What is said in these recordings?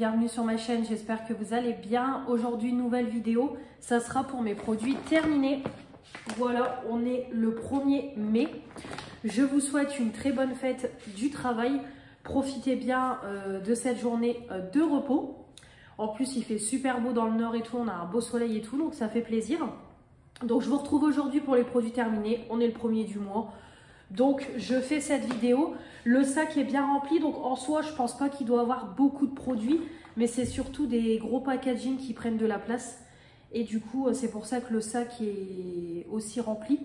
bienvenue sur ma chaîne, j'espère que vous allez bien. Aujourd'hui, nouvelle vidéo, ça sera pour mes produits terminés. Voilà, on est le 1er mai. Je vous souhaite une très bonne fête du travail. Profitez bien de cette journée de repos. En plus, il fait super beau dans le nord et tout, on a un beau soleil et tout, donc ça fait plaisir. Donc je vous retrouve aujourd'hui pour les produits terminés, on est le 1er du mois. Donc je fais cette vidéo, le sac est bien rempli, donc en soi je pense pas qu'il doit avoir beaucoup de produits, mais c'est surtout des gros packaging qui prennent de la place. Et du coup c'est pour ça que le sac est aussi rempli,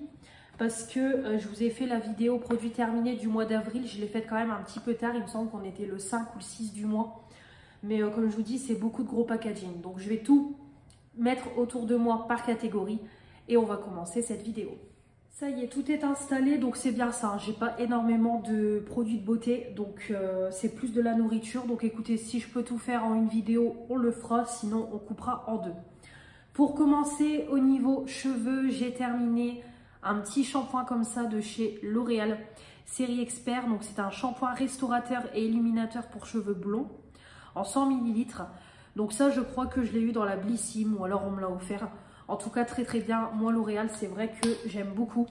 parce que je vous ai fait la vidéo produits terminés du mois d'avril, je l'ai faite quand même un petit peu tard, il me semble qu'on était le 5 ou le 6 du mois. Mais comme je vous dis, c'est beaucoup de gros packaging, donc je vais tout mettre autour de moi par catégorie et on va commencer cette vidéo. Ça y est, tout est installé, donc c'est bien ça. J'ai pas énormément de produits de beauté, donc c'est plus de la nourriture. Donc écoutez, si je peux tout faire en une vidéo, on le fera, sinon on coupera en deux. Pour commencer, au niveau cheveux, j'ai terminé un petit shampoing comme ça de chez L'Oréal, série expert. Donc c'est un shampoing restaurateur et illuminateur pour cheveux blonds en 100 ml. Donc ça, je crois que je l'ai eu dans la Blissim ou alors on me l'a offert. En tout cas, très très bien. Moi, L'Oréal, c'est vrai que j'aime beaucoup.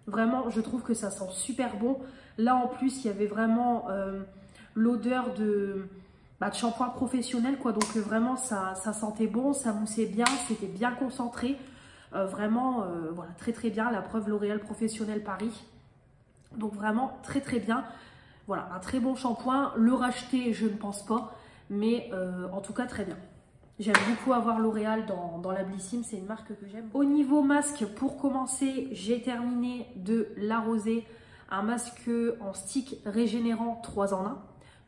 Vraiment, je trouve que ça sent super bon. Là, en plus, il y avait vraiment l'odeur de shampoing professionnel, quoi. Donc, vraiment, ça sentait bon, ça moussait bien, c'était bien concentré. Vraiment, voilà, très très bien. La preuve, L'Oréal Professionnel Paris. Donc, vraiment, très très bien. Voilà, un très bon shampoing. Le racheter, je ne pense pas. Mais en tout cas, très bien. J'aime beaucoup avoir L'Oréal dans la Blissim, c'est une marque que j'aime. Au niveau masque, pour commencer, j'ai terminé de La Rosée, un masque en stick régénérant 3 en 1.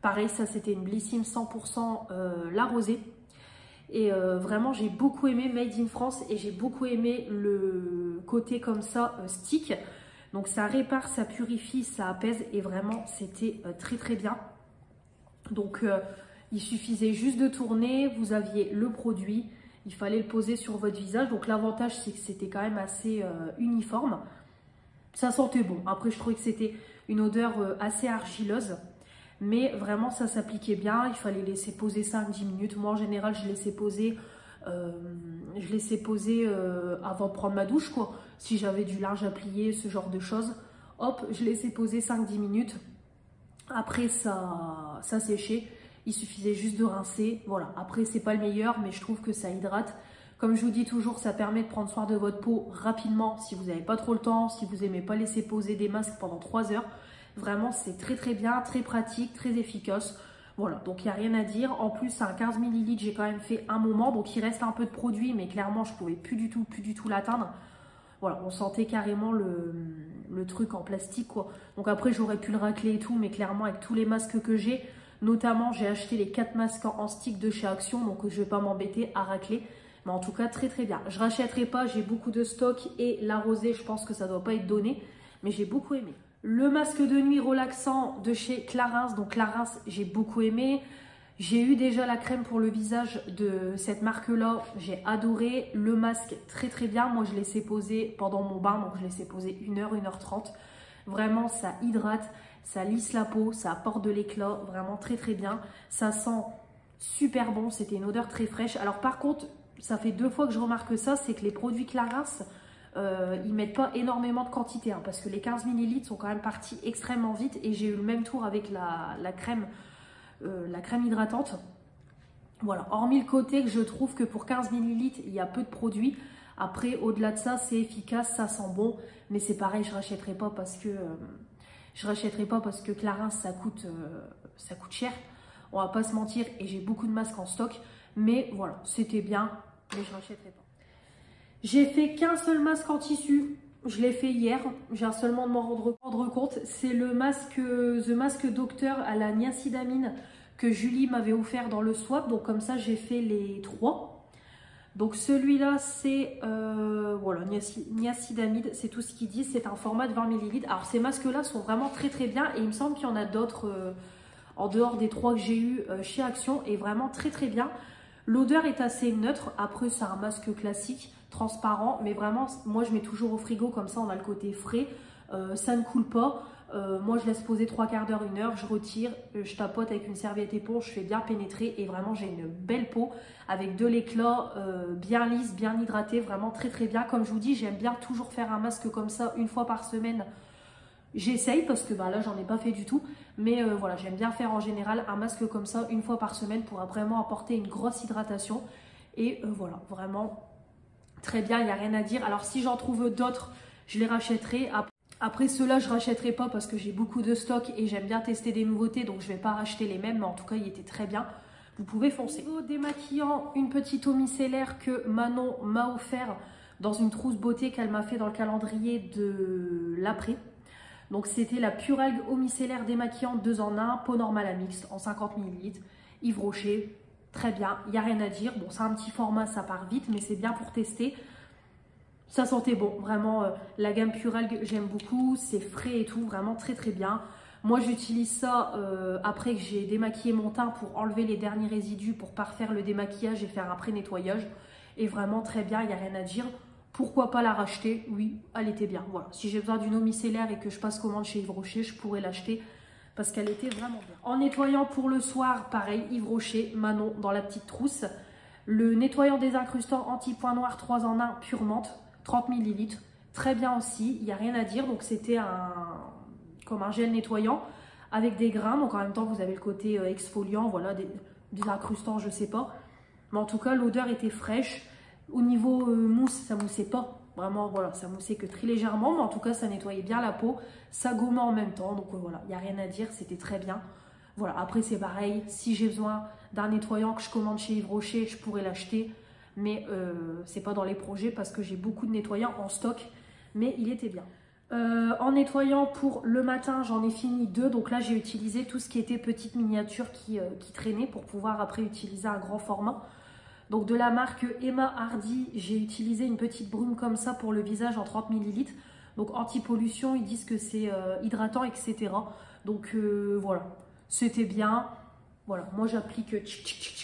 Pareil, ça c'était une Blissim 100% La Rosée. Et vraiment, j'ai beaucoup aimé Made in France et j'ai beaucoup aimé le côté comme ça stick. Donc ça répare, ça purifie, ça apaise et vraiment, c'était très très bien. Donc il suffisait juste de tourner, vous aviez le produit, il fallait le poser sur votre visage. Donc l'avantage, c'est que c'était quand même assez uniforme. Ça sentait bon. Après, je trouvais que c'était une odeur assez argileuse. Mais vraiment, ça s'appliquait bien. Il fallait laisser poser 5-10 minutes. Moi, en général, je laissais poser, avant de prendre ma douche, quoi. Si j'avais du linge à plier, ce genre de choses. Hop, je laissais poser 5-10 minutes. Après, ça séchait. Il suffisait juste de rincer. Voilà, après c'est pas le meilleur, mais je trouve que ça hydrate. Comme je vous dis toujours, ça permet de prendre soin de votre peau rapidement si vous n'avez pas trop le temps, si vous n'aimez pas laisser poser des masques pendant 3 heures. Vraiment, c'est très très bien, très pratique, très efficace. Voilà, donc il n'y a rien à dire. En plus, un 15 ml, j'ai quand même fait un moment, donc il reste un peu de produit, mais clairement, je ne pouvais plus du tout l'atteindre. Voilà, on sentait carrément le truc en plastique, quoi. Donc après, j'aurais pu le racler et tout, mais clairement, avec tous les masques que j'ai, notamment, j'ai acheté les 4 masques en stick de chez Action, donc je ne vais pas m'embêter à racler. Mais en tout cas, très très bien. Je ne rachèterai pas, j'ai beaucoup de stock et La Rosée, je pense que ça ne doit pas être donné, mais j'ai beaucoup aimé. Le masque de nuit relaxant de chez Clarins, donc Clarins, j'ai beaucoup aimé. J'ai eu déjà la crème pour le visage de cette marque-là, j'ai adoré. Le masque, très très bien. Moi, je l'ai laissé poser pendant mon bain, donc je l'ai laissé poser 1h, 1h30. Vraiment, ça hydrate. Ça lisse la peau, ça apporte de l'éclat, vraiment très très bien. Ça sent super bon, c'était une odeur très fraîche. Alors par contre, ça fait 2 fois que je remarque ça, c'est que les produits Clarins, ils mettent pas énormément de quantité, hein, parce que les 15 ml sont quand même partis extrêmement vite. Et j'ai eu le même tour avec la crème hydratante. Voilà, hormis le côté que je trouve que pour 15 ml, il y a peu de produits. Après, au-delà de ça, c'est efficace, ça sent bon. Mais c'est pareil, je rachèterai pas parce que... Clarins, ça coûte cher. On va pas se mentir et j'ai beaucoup de masques en stock. Mais voilà, c'était bien, mais je rachèterai pas. J'ai fait qu'un seul masque en tissu. Je l'ai fait hier. Je viens seulement de m'en rendre compte. C'est le masque The Mask Doctor à la niacinamide que Julie m'avait offert dans le swap. Donc comme ça, j'ai fait les 3. Donc celui-là, c'est voilà, niacinamide, c'est tout ce qu'ils disent, c'est un format de 20 ml. Alors ces masques-là sont vraiment très très bien et il me semble qu'il y en a d'autres en dehors des 3 que j'ai eu chez Action et vraiment très très bien. L'odeur est assez neutre, après c'est un masque classique, transparent, mais vraiment moi je mets toujours au frigo comme ça on a le côté frais, ça ne coule pas. Moi je laisse poser 3/4 d'heure, 1 heure, je retire, je tapote avec une serviette éponge, je fais bien pénétrer et vraiment j'ai une belle peau avec de l'éclat, bien lisse, bien hydraté, vraiment très très bien. Comme je vous dis, j'aime bien toujours faire un masque comme ça 1 fois par semaine. J'essaye parce que là j'en ai pas fait du tout, mais voilà, j'aime bien faire en général un masque comme ça 1 fois par semaine pour vraiment apporter une grosse hydratation. Et voilà, vraiment très bien, il n'y a rien à dire. Alors si j'en trouve d'autres, je les rachèterai. Après ceux-là, je ne rachèterai pas parce que j'ai beaucoup de stock et j'aime bien tester des nouveautés, donc je ne vais pas racheter les mêmes, mais en tout cas, il était très bien. Vous pouvez foncer. Au niveau démaquillant, une petite eau micellaire que Manon m'a offert dans une trousse beauté qu'elle m'a fait dans le calendrier de l'après. Donc c'était la Puralgue eau micellaire démaquillante 2 en 1, peau normale à mixte en 50 ml, Yves Rocher, très bien, il n'y a rien à dire. Bon, c'est un petit format, ça part vite, mais c'est bien pour tester. Ça sentait bon, vraiment, la gamme Puralgue, j'aime beaucoup, c'est frais et tout, vraiment très très bien. Moi, j'utilise ça après que j'ai démaquillé mon teint pour enlever les derniers résidus, pour parfaire le démaquillage et faire un pré-nettoyage. Et vraiment très bien, il n'y a rien à dire. Pourquoi pas la racheter? Oui, elle était bien. Voilà, si j'ai besoin d'une eau micellaire et que je passe commande chez Yves Rocher, je pourrais l'acheter parce qu'elle était vraiment bien. En nettoyant pour le soir, pareil, Yves Rocher, Manon dans la petite trousse. Le nettoyant désincrustant anti-point noir 3 en 1 pure menthe. 30 ml, très bien aussi, il n'y a rien à dire. Donc c'était comme un gel nettoyant avec des grains, donc en même temps vous avez le côté exfoliant, voilà, des incrustants, je sais pas. Mais en tout cas l'odeur était fraîche. Au niveau mousse, ça moussait pas, vraiment voilà, ça moussait que très légèrement, mais en tout cas ça nettoyait bien la peau, ça gommait en même temps, donc voilà, il n'y a rien à dire, c'était très bien. Voilà, après c'est pareil, si j'ai besoin d'un nettoyant que je commande chez Yves Rocher, je pourrais l'acheter. Mais c'est pas dans les projets parce que j'ai beaucoup de nettoyants en stock, mais il était bien. En nettoyant pour le matin, j'en ai fini 2, donc là j'ai utilisé tout ce qui était petite miniature qui traînait pour pouvoir après utiliser un grand format. Donc de la marque Emma Hardy, j'ai utilisé une petite brume comme ça pour le visage en 30 ml. Donc anti-pollution, ils disent que c'est hydratant, etc. Donc voilà, c'était bien. Voilà, moi j'applique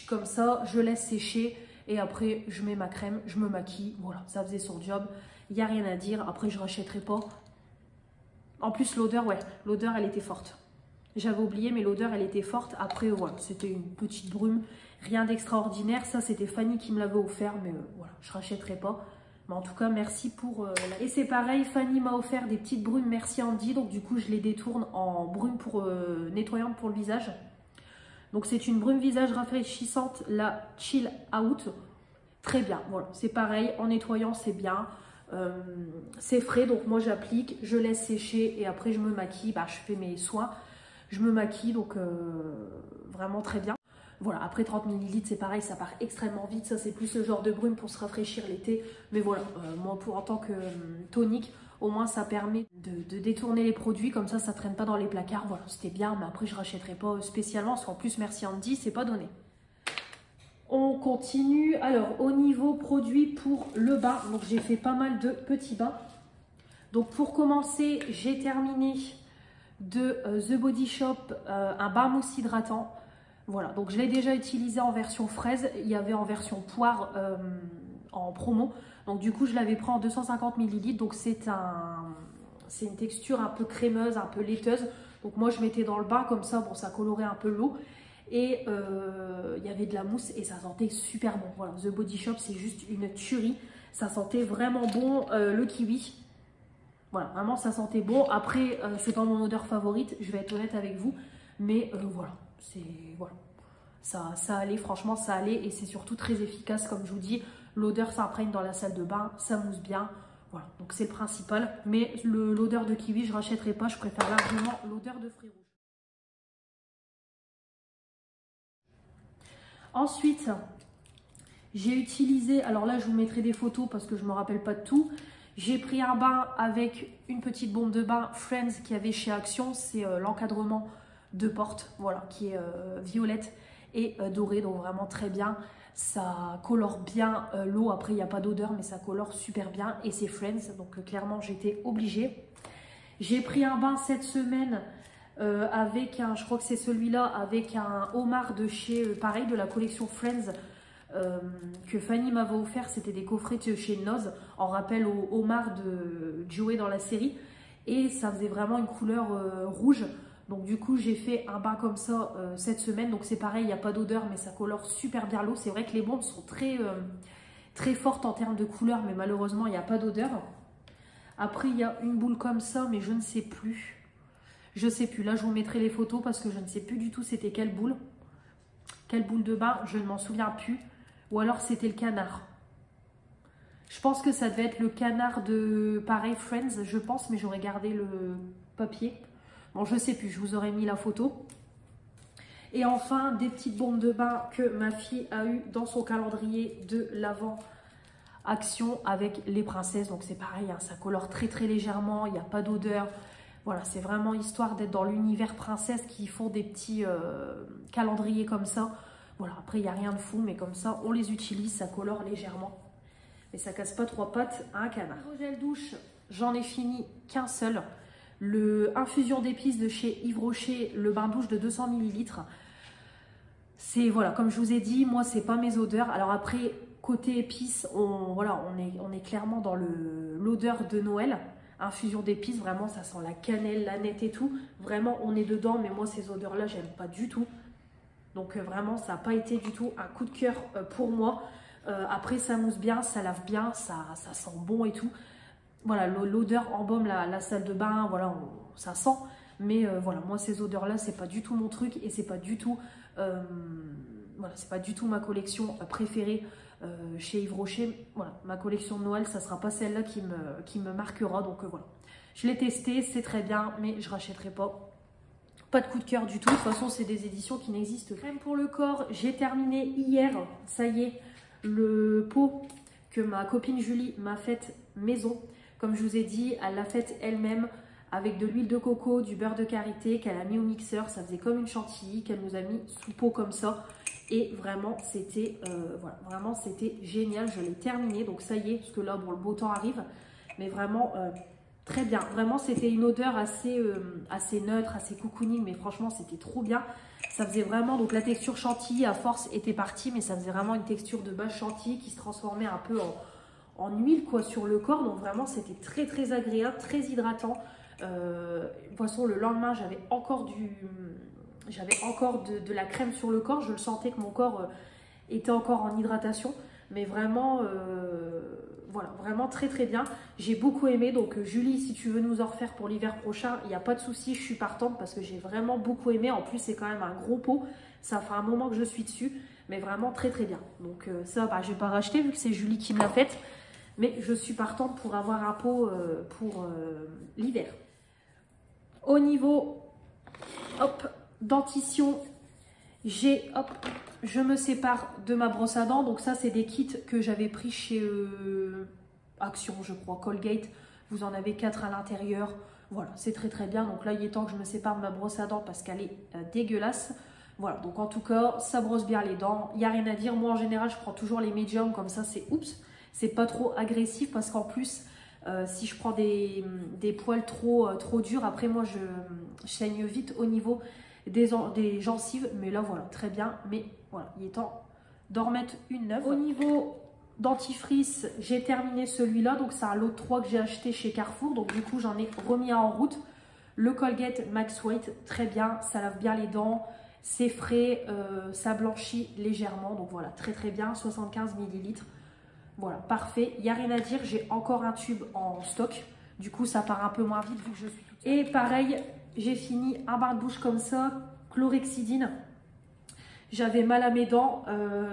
comme ça, je laisse sécher. Et après, je mets ma crème, je me maquille. Voilà, ça faisait son job. Il n'y a rien à dire. Après, je ne rachèterai pas. En plus, l'odeur, ouais, l'odeur, elle était forte. J'avais oublié, mais l'odeur, elle était forte. Après, voilà, c'était une petite brume. Rien d'extraordinaire. Ça, c'était Fanny qui me l'avait offert. Mais voilà, je ne rachèterai pas. Mais en tout cas, merci pour... Et c'est pareil, Fanny m'a offert des petites brumes. Merci Andy. Donc, du coup, je les détourne en brume pour nettoyante pour le visage. Donc c'est une brume visage rafraîchissante, la Chill Out. Très bien, voilà, c'est pareil, en nettoyant c'est bien. C'est frais, donc moi j'applique, je laisse sécher et après je me maquille. Je fais mes soins, je me maquille, donc vraiment très bien. Voilà, après 30 ml c'est pareil, ça part extrêmement vite. Ça c'est plus le genre de brume pour se rafraîchir l'été. Mais voilà, moi en tant que tonique, au moins ça permet de détourner les produits, comme ça ça traîne pas dans les placards. Voilà, c'était bien, mais après je rachèterai pas spécialement, parce qu'en plus merci Andy, c'est pas donné. On continue. Alors au niveau produits pour le bain, donc j'ai fait pas mal de petits bains. Donc pour commencer, j'ai terminé de The Body Shop un bain mousse hydratant. Voilà, donc je l'ai déjà utilisé en version fraise, il y avait en version poire en promo. Donc du coup je l'avais pris en 250 ml, donc c'est une texture un peu crémeuse, un peu laiteuse. Donc moi je mettais dans le bain comme ça, bon ça colorait un peu l'eau. Et il y avait de la mousse et ça sentait super bon. Voilà, The Body Shop c'est juste une tuerie, ça sentait vraiment bon le kiwi. Voilà, vraiment ça sentait bon. Après c'est pas mon odeur favorite, je vais être honnête avec vous. Mais voilà, voilà. Ça allait, franchement ça allait et c'est surtout très efficace comme je vous dis. L'odeur s'imprègne dans la salle de bain, ça mousse bien. Voilà, donc c'est le principal. Mais l'odeur de kiwi, je ne rachèterai pas, je préfère largement l'odeur de fruits rouges. Ensuite, j'ai utilisé, alors là je vous mettrai des photos parce que je ne me rappelle pas de tout. J'ai pris un bain avec une petite bombe de bain Friends qu'il y avait chez Action. C'est l'encadrement de porte, voilà, qui est violette et dorée, donc vraiment très bien. Ça colore bien l'eau, après il n'y a pas d'odeur mais ça colore super bien et c'est Friends, donc clairement j'étais obligée. J'ai pris un bain cette semaine avec un, je crois que c'est celui-là, avec un homard de chez, pareil, de la collection Friends que Fanny m'avait offert. C'était des coffrets de chez Noz en rappel au homard de Joey dans la série. et ça faisait vraiment une couleur rouge. Donc du coup j'ai fait un bain comme ça cette semaine. Donc c'est pareil, il n'y a pas d'odeur mais ça colore super bien l'eau. C'est vrai que les bombes sont très fortes en termes de couleur, mais malheureusement il n'y a pas d'odeur. Après il y a une boule comme ça, mais je ne sais plus. Je sais plus, là je vous mettrai les photos parce que je ne sais plus du tout c'était quelle boule. Quelle boule de bain, je ne m'en souviens plus. Ou alors c'était le canard. Je pense que ça devait être le canard de pareil Friends, je pense, mais j'aurais gardé le papier. Bon, je sais plus, je vous aurais mis la photo. Et enfin, des petites bombes de bain que ma fille a eu dans son calendrier de l'Avent Action avec les princesses. Donc c'est pareil, hein, ça colore très légèrement, il n'y a pas d'odeur. Voilà, c'est vraiment histoire d'être dans l'univers princesse qui font des petits calendriers comme ça. Voilà, après il n'y a rien de fou, mais comme ça, on les utilise, ça colore légèrement. Mais ça casse pas trois pattes à un canard. Le gel douche, j'en ai fini qu'un seul. Le infusion d'épices de chez Yves Rocher, le bain douche de 200 ml. C'est, voilà, comme je vous ai dit, moi, c'est pas mes odeurs. Alors après, côté épices, on est clairement dans l'odeur de Noël. Infusion d'épices, vraiment, ça sent la cannelle, la nette et tout. Vraiment, on est dedans, mais moi, ces odeurs-là, j'aime pas du tout. Donc vraiment, ça n'a pas été du tout un coup de cœur pour moi. Après, ça mousse bien, ça lave bien, ça sent bon et tout. Voilà, l'odeur embaume la salle de bain, voilà, ça sent. Mais voilà, moi, ces odeurs-là, c'est pas du tout mon truc et c'est pas du tout, voilà, c'est pas du tout ma collection préférée chez Yves Rocher. Voilà, ma collection de Noël, ça sera pas celle-là qui me marquera. Donc voilà, je l'ai testé, c'est très bien, mais je rachèterai pas. Pas de coup de cœur du tout. De toute façon, c'est des éditions qui n'existent. Crème pour le corps, j'ai terminé hier. Ça y est, le pot que ma copine Julie m'a fait maison. Comme je vous ai dit, elle l'a faite elle-même avec de l'huile de coco, du beurre de karité qu'elle a mis au mixeur. Ça faisait comme une chantilly qu'elle nous a mis sous pot comme ça. Et vraiment, c'était voilà, vraiment c'était génial. Je l'ai terminé. Donc ça y est, parce que là, bon, le beau temps arrive. Mais vraiment... très bien, vraiment c'était une odeur assez neutre, assez cocooning, mais franchement c'était trop bien. Ça faisait vraiment, donc la texture chantilly à force était partie, mais ça faisait vraiment une texture de base chantilly qui se transformait un peu en huile quoi sur le corps. Donc vraiment c'était très agréable, très hydratant. De toute façon le lendemain j'avais encore de la crème sur le corps, je le sentais que mon corps était encore en hydratation, mais vraiment... voilà, vraiment très bien. J'ai beaucoup aimé. Donc Julie, si tu veux nous en refaire pour l'hiver prochain, il n'y a pas de souci, je suis partante parce que j'ai vraiment beaucoup aimé. En plus, c'est quand même un gros pot. Ça fait un moment que je suis dessus, mais vraiment très bien. Donc ça, bah, je ne vais pas racheter vu que c'est Julie qui me l'a faite. Mais je suis partante pour avoir un pot pour l'hiver. Au niveau dentition, je me sépare de ma brosse à dents. Donc ça, c'est des kits que j'avais pris chez Action, je crois, Colgate. Vous en avez 4 à l'intérieur. Voilà, c'est très bien. Donc là, il est temps que je me sépare de ma brosse à dents parce qu'elle est dégueulasse. Voilà, donc en tout cas, ça brosse bien les dents. Il n'y a rien à dire. Moi, en général, je prends toujours les médiums. Comme ça, c'est oups. C'est pas trop agressif parce qu'en plus, si je prends des poils trop durs, après moi, je saigne vite au niveau des gencives. Mais là, voilà, très bien. Mais voilà, il est temps d'en remettre une neuve. Au niveau dentifrice, j'ai terminé celui-là. Donc, c'est un lot 3 que j'ai acheté chez Carrefour. Donc, du coup, j'en ai remis un en route. Le Colgate Max White, très bien. Ça lave bien les dents. C'est frais. Ça blanchit légèrement. Donc, voilà, très bien. 75 ml. Voilà, parfait. Il n'y a rien à dire. J'ai encore un tube en stock. Du coup, ça part un peu moins vite vu que je suis toute seule. Et pareil, j'ai fini un bain de bouche comme ça. Chlorhexidine. J'avais mal à mes dents.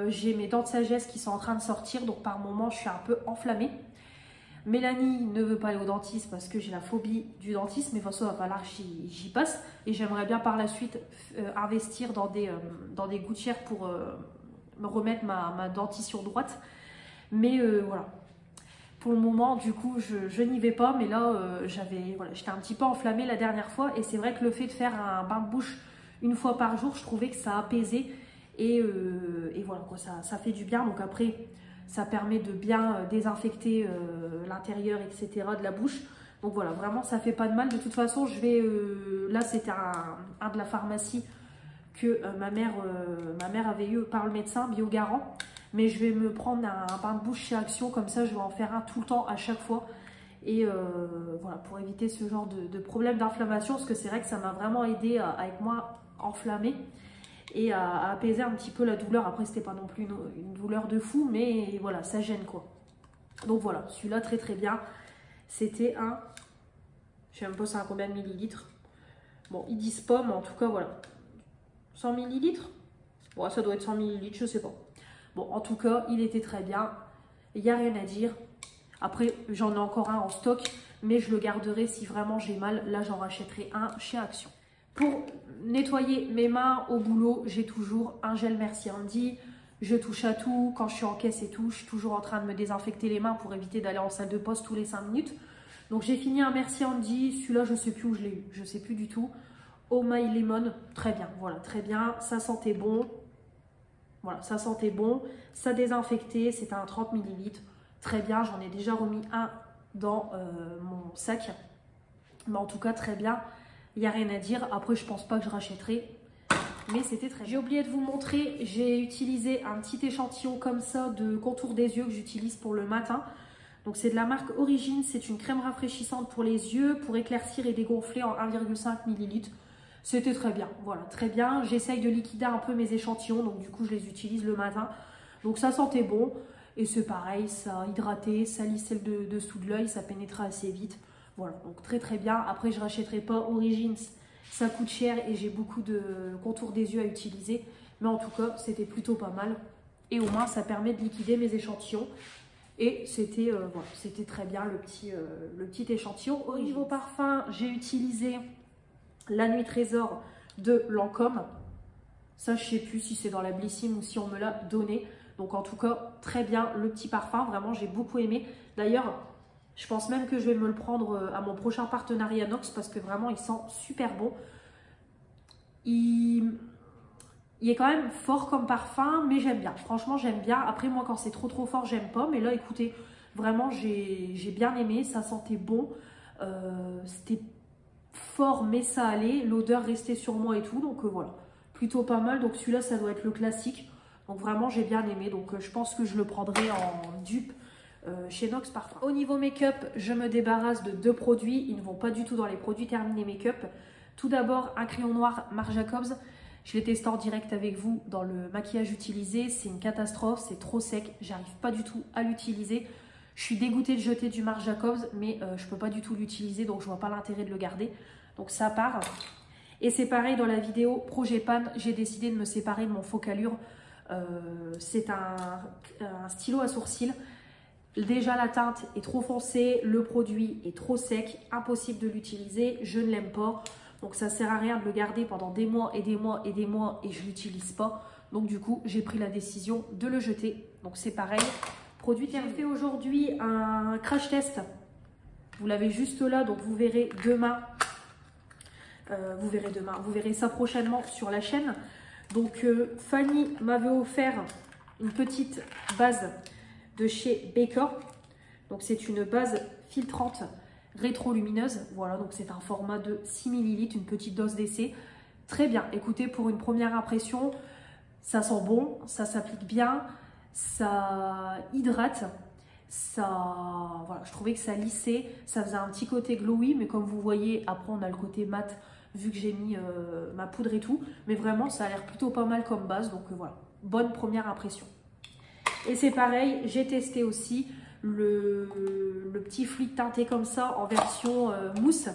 J'ai mes dents de sagesse qui sont en train de sortir. Donc, par moment, je suis un peu enflammée. Mélanie ne veut pas aller au dentiste parce que j'ai la phobie du dentiste. Mais de toute façon, il va falloir que j'y passe. Et j'aimerais bien par la suite investir dans des gouttières pour me remettre ma dentition droite. Mais voilà, pour le moment, du coup, je n'y vais pas. Mais là, j'étais un petit peu enflammée la dernière fois. Et c'est vrai que le fait de faire un bain de bouche une fois par jour, je trouvais que ça apaisait. Et voilà, quoi, ça fait du bien. Donc après, ça permet de bien désinfecter l'intérieur, etc. de la bouche. Donc voilà, vraiment, ça fait pas de mal. De toute façon, je vais... là, c'était un de la pharmacie que ma mère avait eu par le médecin, Biogarant. Mais je vais me prendre un bain de bouche chez Action, comme ça je vais en faire un tout le temps à chaque fois. Et voilà, pour éviter ce genre de problème d'inflammation, parce que c'est vrai que ça m'a vraiment aidé à être moins enflammée et à apaiser un petit peu la douleur. Après, c'était pas non plus une douleur de fou, mais voilà, ça gêne quoi. Donc voilà, celui-là très très bien. C'était un, je sais même pas c'est un combien de millilitres. Bon, ils disent pas, mais en tout cas voilà, 100 millilitres. Bon, ça doit être 100 millilitres, je sais pas. Bon, en tout cas, il était très bien. Il n'y a rien à dire. Après, j'en ai encore un en stock, mais je le garderai si vraiment j'ai mal. Là, j'en rachèterai un chez Action. Pour nettoyer mes mains au boulot, j'ai toujours un gel Merci Handy. Je touche à tout. Quand je suis en caisse et tout, je suis toujours en train de me désinfecter les mains pour éviter d'aller en salle de poste tous les 5 minutes. Donc, j'ai fini un Merci Handy. Celui-là, je ne sais plus où je l'ai eu. Je ne sais plus du tout. Oh My Lemon, très bien. Voilà, très bien. Ça sentait bon. Voilà, ça sentait bon. Ça désinfectait. C'était un 30 ml. Très bien. J'en ai déjà remis un dans mon sac. Mais en tout cas, très bien. Il n'y a rien à dire. Après, je pense pas que je rachèterai. Mais c'était très bien. J'ai oublié de vous montrer. J'ai utilisé un petit échantillon comme ça de contour des yeux que j'utilise pour le matin. Donc, c'est de la marque Origine. C'est une crème rafraîchissante pour les yeux, pour éclaircir et dégonfler en 1,5 ml. C'était très bien. Voilà, très bien. J'essaye de liquider un peu mes échantillons. Donc, du coup, je les utilise le matin. Donc, ça sentait bon. Et c'est pareil, ça hydratait, ça lissait le dessous de l'œil, ça pénétrait assez vite. Voilà, donc très très bien. Après, je ne rachèterai pas Origins, ça coûte cher et j'ai beaucoup de contours des yeux à utiliser. Mais en tout cas, c'était plutôt pas mal. Et au moins, ça permet de liquider mes échantillons. Et c'était voilà, c'était très bien le petit échantillon. Au niveau parfum, j'ai utilisé la Nuit Trésor de Lancôme. Ça, je ne sais plus si c'est dans la Blissim ou si on me l'a donné. Donc en tout cas, très bien le petit parfum. Vraiment, j'ai beaucoup aimé. D'ailleurs, je pense même que je vais me le prendre à mon prochain partenariat Nox parce que vraiment, il sent super bon. Il est quand même fort comme parfum, mais j'aime bien. Franchement, j'aime bien. Après, moi, quand c'est trop fort, j'aime pas. Mais là, écoutez, vraiment, j'ai bien aimé. Ça sentait bon. C'était fort, mais ça allait. L'odeur restait sur moi et tout. Donc voilà, plutôt pas mal. Donc celui-là, ça doit être le classique. Donc vraiment, j'ai bien aimé. Donc je pense que je le prendrai en dupe chez Nox Parfum. Au niveau make-up, je me débarrasse de 2 produits. Ils ne vont pas du tout dans les produits terminés make-up. Tout d'abord, un crayon noir Marc Jacobs. Je l'ai testé en direct avec vous dans le maquillage utilisé. C'est une catastrophe, c'est trop sec. J'arrive pas du tout à l'utiliser. Je suis dégoûtée de jeter du Marc Jacobs, mais je peux pas du tout l'utiliser. Donc je vois pas l'intérêt de le garder. Donc ça part. Et c'est pareil dans la vidéo Projet Pan. J'ai décidé de me séparer de mon Focalure. C'est un stylo à sourcils. Déjà la teinte est trop foncée, le produit est trop sec, impossible de l'utiliser, je ne l'aime pas. Donc ça sert à rien de le garder pendant des mois et des mois et des mois et je ne l'utilise pas. Donc du coup, j'ai pris la décision de le jeter. Donc c'est pareil, produit terminé. J'ai fait aujourd'hui un crash test. Vous l'avez juste là, donc vous verrez demain. Vous verrez ça prochainement sur la chaîne. Donc Fanny m'avait offert une petite base de chez Baker. Donc c'est une base filtrante rétrolumineuse. Voilà, donc c'est un format de 6 ml, une petite dose d'essai. Très bien, écoutez, pour une première impression, ça sent bon, ça s'applique bien, ça hydrate. Voilà, je trouvais que ça lissait, ça faisait un petit côté glowy, mais comme vous voyez, après on a le côté mat vu que j'ai mis ma poudre et tout. Mais vraiment, ça a l'air plutôt pas mal comme base. Donc voilà, bonne première impression. Et c'est pareil, j'ai testé aussi le petit fluide teinté comme ça en version mousse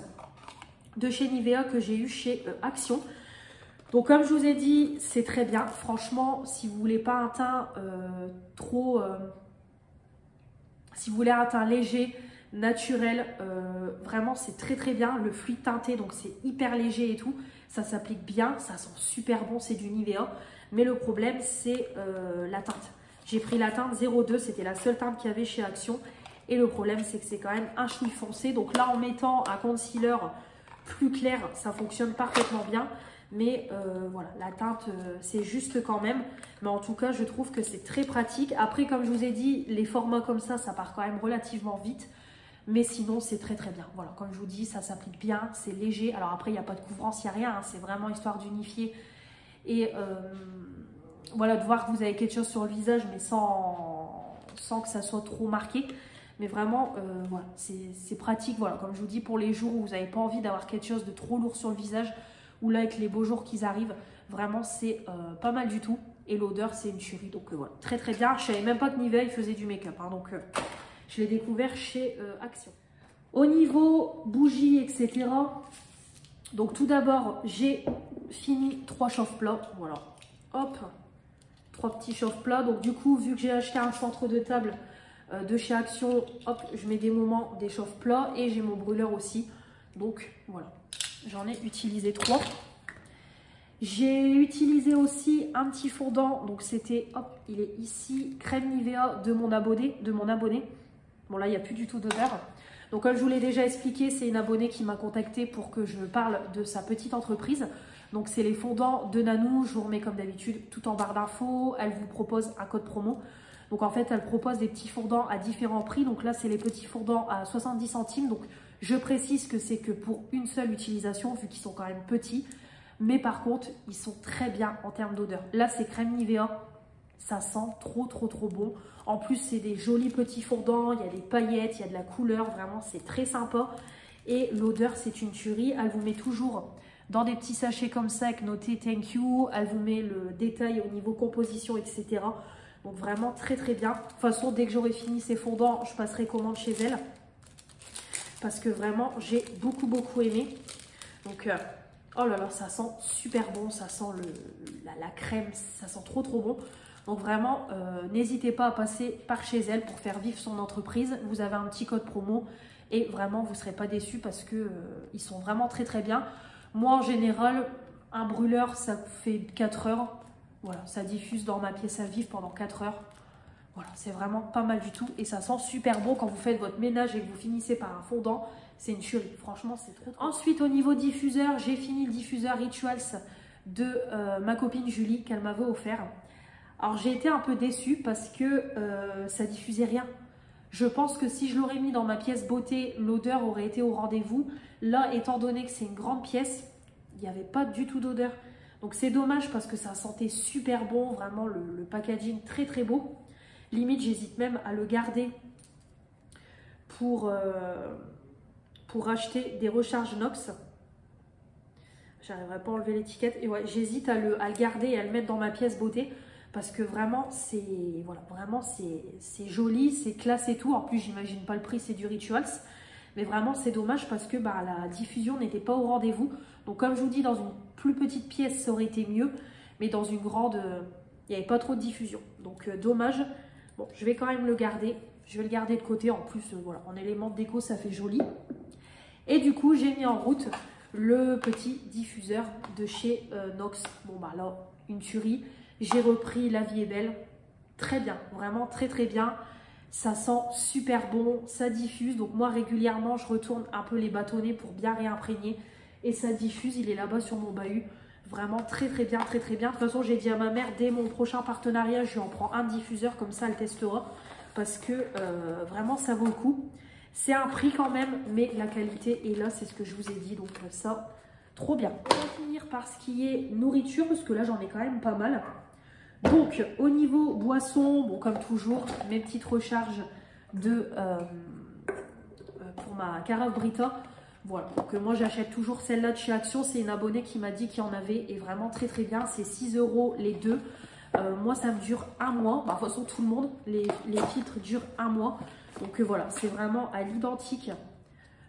de chez Nivea que j'ai eu chez Action. Donc comme je vous ai dit, c'est très bien. Franchement, si vous voulez pas un teint si vous voulez un teint léger, naturel, vraiment c'est très bien. Le fluide teinté, donc c'est hyper léger et tout, ça s'applique bien, ça sent super bon, c'est du Nivea. Mais le problème c'est la teinte. J'ai pris la teinte 02, c'était la seule teinte qu'il y avait chez Action. Et le problème c'est que c'est quand même un chouille foncé. Donc là en mettant un concealer plus clair, ça fonctionne parfaitement bien. Mais voilà, la teinte c'est juste quand même. Mais en tout cas je trouve que c'est très pratique. Après comme je vous ai dit, les formats comme ça part quand même relativement vite. Mais sinon, c'est très bien. Voilà, comme je vous dis, ça s'applique bien, c'est léger. Alors après, il n'y a pas de couvrance, il n'y a rien. Hein, c'est vraiment histoire d'unifier. Et voilà, de voir que vous avez quelque chose sur le visage, mais sans que ça soit trop marqué. Mais vraiment, voilà, c'est pratique. Voilà, comme je vous dis, pour les jours où vous n'avez pas envie d'avoir quelque chose de trop lourd sur le visage, ou là avec les beaux jours qui arrivent, vraiment c'est pas mal du tout. Et l'odeur, c'est une tuerie. Donc voilà, très très bien. Je savais même pas que Nivea il faisait du make-up. Hein, donc je l'ai découvert chez Action. Au niveau bougies, etc. Donc tout d'abord, j'ai fini 3 chauffe-plats. Voilà, hop, 3 petits chauffe-plats. Donc du coup, vu que j'ai acheté un centre de table de chez Action, hop, je mets des moments des chauffe-plats et j'ai mon brûleur aussi. Donc voilà, j'en ai utilisé 3. J'ai utilisé aussi un petit fondant, donc c'était, hop, il est ici, crème Nivea de mon abonné. Bon là, il n'y a plus du tout d'odeur. Donc comme je vous l'ai déjà expliqué, c'est une abonnée qui m'a contacté pour que je parle de sa petite entreprise. Donc c'est les fondants de Nanou, je vous remets comme d'habitude tout en barre d'infos. Elle vous propose un code promo. Donc en fait, elle propose des petits fondants à différents prix. Donc là, c'est les petits fondants à 70 centimes. Donc je précise que c'est que pour une seule utilisation, vu qu'ils sont quand même petits. Mais par contre, ils sont très bien en termes d'odeur. Là, c'est crème Nivea. Ça sent trop bon. En plus, c'est des jolis petits fondants. Il y a des paillettes, il y a de la couleur. Vraiment, c'est très sympa. Et l'odeur, c'est une tuerie. Elle vous met toujours dans des petits sachets comme ça avec noté thank you. Elle vous met le détail au niveau composition, etc. Donc vraiment très bien. De toute façon, dès que j'aurai fini ces fondants, je passerai commande chez elle. Parce que vraiment, j'ai beaucoup aimé. Donc... oh là là, ça sent super bon, ça sent la crème, ça sent trop bon. Donc vraiment, n'hésitez pas à passer par chez elle pour faire vivre son entreprise. Vous avez un petit code promo et vraiment, vous ne serez pas déçus parce que ils sont vraiment très bien. Moi, en général, un brûleur, ça fait 4 heures. Voilà, ça diffuse dans ma pièce à vivre pendant 4 heures. Voilà, c'est vraiment pas mal du tout et ça sent super bon quand vous faites votre ménage et que vous finissez par un fondant. C'est une tuerie, franchement c'est trop. Ensuite au niveau diffuseur, j'ai fini le diffuseur Rituals de ma copine Julie qu'elle m'avait offert. Alors j'ai été un peu déçue parce que ça diffusait rien. Je pense que si je l'aurais mis dans ma pièce beauté, l'odeur aurait été au rendez-vous. Là, étant donné que c'est une grande pièce, il n'y avait pas du tout d'odeur. Donc c'est dommage parce que ça sentait super bon, vraiment le packaging très beau. Limite, j'hésite même à le garder pour acheter des recharges Nox. J'arriverai pas à enlever l'étiquette. Et ouais, j'hésite à le garder et à le mettre dans ma pièce beauté. Parce que vraiment, c'est voilà, c'est joli, c'est classe et tout. En plus, j'imagine pas le prix, c'est du Rituals. Mais vraiment, c'est dommage parce que bah, la diffusion n'était pas au rendez-vous. Donc comme je vous dis, dans une plus petite pièce, ça aurait été mieux. Mais dans une grande, il n'y avait pas trop de diffusion. Donc dommage. Bon, je vais quand même le garder. Je vais le garder de côté. En plus, voilà, en élément de déco, ça fait joli. Et du coup, j'ai mis en route le petit diffuseur de chez Nox. Bon, bah là, une tuerie. J'ai repris La Vie est Belle. Très bien, vraiment très bien. Ça sent super bon, ça diffuse. Donc moi, régulièrement, je retourne un peu les bâtonnets pour bien réimprégner. Et ça diffuse, il est là-bas sur mon bahut. Vraiment très bien. De toute façon, j'ai dit à ma mère, dès mon prochain partenariat, je lui en prends un diffuseur, comme ça elle testera. Parce que vraiment, ça vaut le coup. C'est un prix quand même, mais la qualité est là, c'est ce que je vous ai dit. Donc ça, trop bien. On va finir par ce qui est nourriture, parce que là, j'en ai quand même pas mal. Donc, au niveau boisson, bon, comme toujours, mes petites recharges pour ma carafe Brita. Voilà, donc moi j'achète toujours celle-là de chez Action. C'est une abonnée qui m'a dit qu'il y en avait et vraiment très bien. C'est 6 € les deux. Moi ça me dure un mois. Bah, de toute façon tout le monde, les filtres durent un mois. Donc voilà, c'est vraiment à l'identique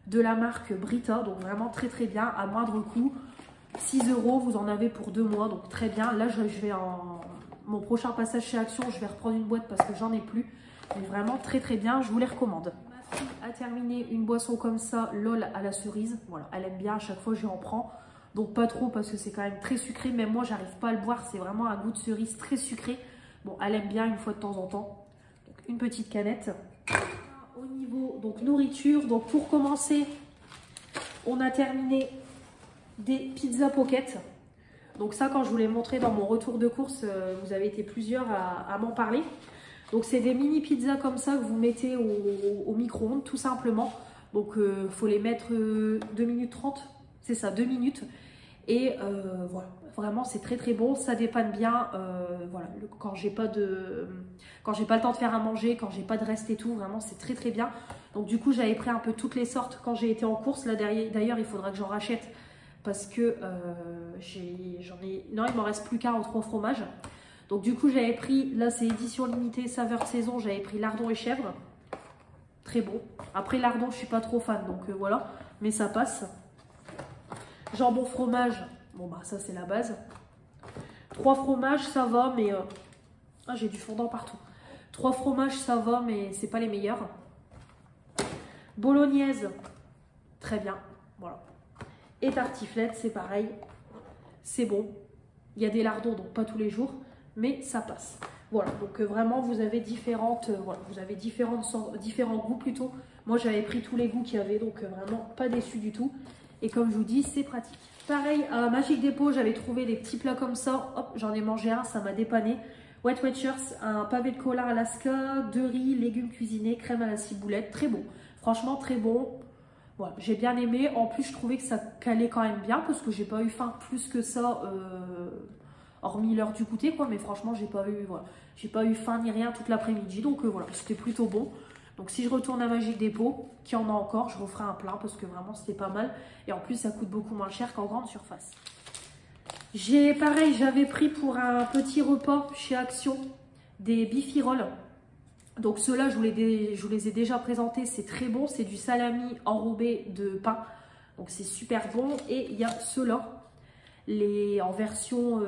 de la marque Brita. Donc vraiment très bien, à moindre coût. 6 €, vous en avez pour 2 mois. Donc très bien. Là je vais mon prochain passage chez Action, je vais reprendre une boîte parce que j'en ai plus. Mais vraiment très bien, je vous les recommande. Ma fille a terminé une boisson comme ça, LOL à la cerise. Voilà, elle aime bien, à chaque fois je en prends. Donc pas trop parce que c'est quand même très sucré. Même moi, j'arrive pas à le boire. C'est vraiment un goût de cerise très sucré. Bon, elle aime bien une fois de temps en temps. Donc une petite canette. Au niveau donc nourriture, donc pour commencer, on a terminé des pizzas pocket. Donc ça, quand je vous l'ai montré dans mon retour de course, vous avez été plusieurs à m'en parler. Donc c'est des mini pizzas comme ça que vous mettez au micro-ondes tout simplement. Donc il faut les mettre 2 minutes 30, c'est ça, 2 minutes. Et voilà, vraiment c'est très très bon, ça dépanne bien. Voilà, quand j'ai pas le temps de faire à manger, quand j'ai pas de reste et tout, vraiment c'est très très bien. Donc du coup j'avais pris un peu toutes les sortes quand j'ai été en course. Là d'ailleurs il faudra que j'en rachète parce que non, il m'en reste plus qu'un aux 3 fromages. Donc du coup j'avais pris, là c'est édition limitée saveur de saison, j'avais pris lardon et chèvre. Très bon. Après lardon je suis pas trop fan, donc voilà, mais ça passe. Jambon fromage, bon bah ça c'est la base. 3 fromages ça va, mais ah, j'ai du fondant partout. 3 fromages ça va, mais c'est pas les meilleurs. Bolognaise, très bien, voilà. Et tartiflette, c'est pareil, c'est bon. Il y a des lardons, donc pas tous les jours, mais ça passe. Voilà, donc vraiment vous avez différents goûts plutôt. Moi j'avais pris tous les goûts qu'il y avait, donc vraiment pas déçu du tout. Et comme je vous dis, c'est pratique. Pareil, à Magic Depot, j'avais trouvé des petits plats comme ça. Hop, j'en ai mangé un, ça m'a dépanné. Wet Watchers, un pavé de cola Alaska, 2 riz, légumes cuisinés, crème à la ciboulette. Très bon. Franchement, très bon. Voilà, j'ai bien aimé. En plus, je trouvais que ça calait quand même bien parce que j'ai pas eu faim plus que ça, hormis l'heure du goûter, quoi. Mais franchement, j'ai pas eu faim ni rien toute l'après-midi. Donc voilà, c'était plutôt bon. Donc si je retourne à Magic Depot, qu'il y en a encore, je referai un plein parce que vraiment c'était pas mal. Et en plus ça coûte beaucoup moins cher qu'en grande surface. Pareil, j'avais pris pour un petit repas chez Action des bifirolles. Donc ceux-là, je vous les ai déjà présentés, c'est très bon. C'est du salami enrobé de pain. Donc c'est super bon. Et il y a ceux-là, en version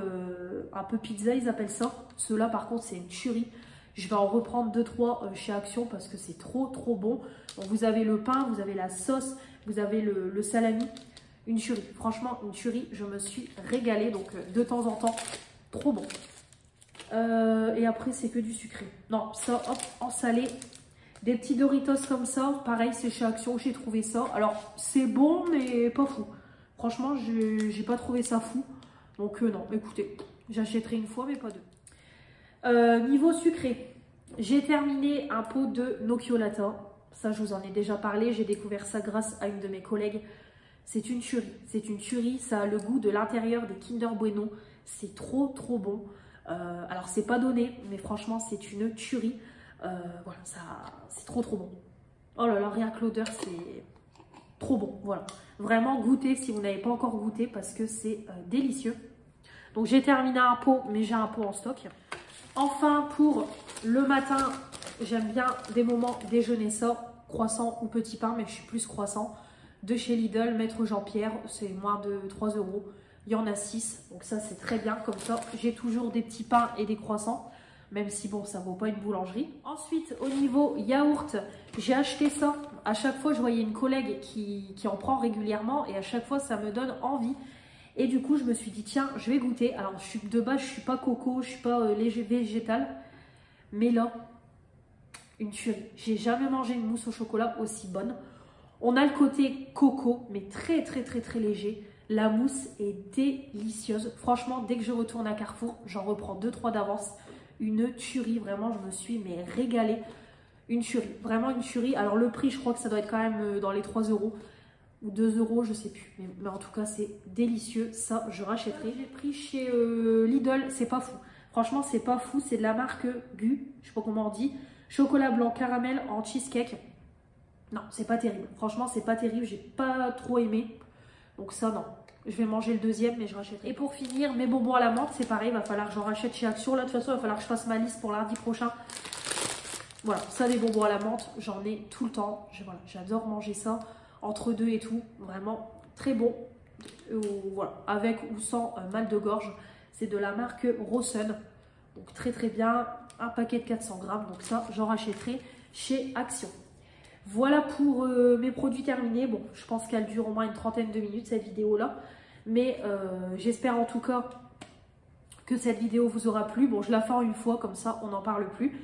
un peu pizza, ils appellent ça. Ceux-là par contre c'est une tuerie. Je vais en reprendre 2-3 chez Action parce que c'est trop bon. Donc vous avez le pain, vous avez la sauce, vous avez le salami. Une tuerie, franchement une tuerie. Je me suis régalée, donc de temps en temps, trop bon. Et après c'est que du sucré. Non, ça hop, en salé. Des petits Doritos comme ça, pareil c'est chez Action, j'ai trouvé ça. Alors c'est bon mais pas fou. Franchement j'ai pas trouvé ça fou. Donc non, écoutez, j'achèterai une fois mais pas deux. Niveau sucré, j'ai terminé un pot de Nocciolata. Ça, je vous en ai déjà parlé. J'ai découvert ça grâce à une de mes collègues. C'est une tuerie. C'est une tuerie. Ça a le goût de l'intérieur des Kinder Bueno. C'est trop bon. Alors, c'est pas donné, mais franchement, c'est une tuerie. Voilà, c'est trop bon. Oh là là, rien que l'odeur, c'est trop bon. Voilà. Vraiment, goûtez si vous n'avez pas encore goûté parce que c'est délicieux. Donc, j'ai terminé un pot, mais j'ai un pot en stock. Enfin, pour le matin, j'aime bien des moments déjeuner ça, croissant ou petit pain, mais je suis plus croissant. De chez Lidl, Maître Jean-Pierre, c'est moins de 3 €. Il y en a 6, donc ça c'est très bien. Comme ça, j'ai toujours des petits pains et des croissants, même si bon, ça ne vaut pas une boulangerie. Ensuite, au niveau yaourt, j'ai acheté ça. À chaque fois, je voyais une collègue qui en prend régulièrement et à chaque fois, ça me donne envie. Et du coup, je me suis dit, tiens, je vais goûter. Alors, de base, je ne suis pas coco, je ne suis pas léger végétal. Mais là, une tuerie. J'ai jamais mangé une mousse au chocolat aussi bonne. On a le côté coco, mais très léger. La mousse est délicieuse. Franchement, dès que je retourne à Carrefour, j'en reprends 2-3 d'avance. Une tuerie, vraiment, je me suis régalée. Une tuerie, vraiment une tuerie. Alors, le prix, je crois que ça doit être quand même dans les 3 € ou 2 €, je sais plus. Mais en tout cas, c'est délicieux. Ça, je rachèterai. J'ai pris chez Lidl, c'est pas fou. Franchement, c'est pas fou. C'est de la marque Gu, je sais pas comment on dit. Chocolat blanc caramel en cheesecake. Non, c'est pas terrible. Franchement, c'est pas terrible. J'ai pas trop aimé. Donc ça, non. Je vais manger le deuxième, mais je rachèterai. Et pour finir, mes bonbons à la menthe, c'est pareil. Il va falloir que j'en rachète chez Action. Là, de toute façon, il va falloir que je fasse ma liste pour lundi prochain. Voilà, ça, des bonbons à la menthe, j'en ai tout le temps. Voilà, j'adore manger ça. Entre deux et tout, vraiment très bon. Voilà, avec ou sans mal de gorge. C'est de la marque Rawson. Donc très bien. Un paquet de 400 grammes. Donc ça, j'en rachèterai chez Action. Voilà pour mes produits terminés. Bon, je pense qu'elle dure au moins une trentaine de minutes cette vidéo-là. Mais j'espère en tout cas que cette vidéo vous aura plu. Bon, je la fais en une fois, comme ça, on n'en parle plus.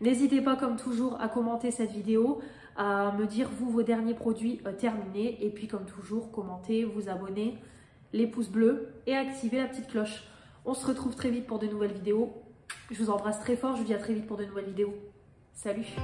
N'hésitez pas, comme toujours, à commenter cette vidéo, à me dire, vous, vos derniers produits terminés. Et puis, comme toujours, commentez, vous abonnez, les pouces bleus et activez la petite cloche. On se retrouve très vite pour de nouvelles vidéos. Je vous embrasse très fort. Je vous dis à très vite pour de nouvelles vidéos. Salut!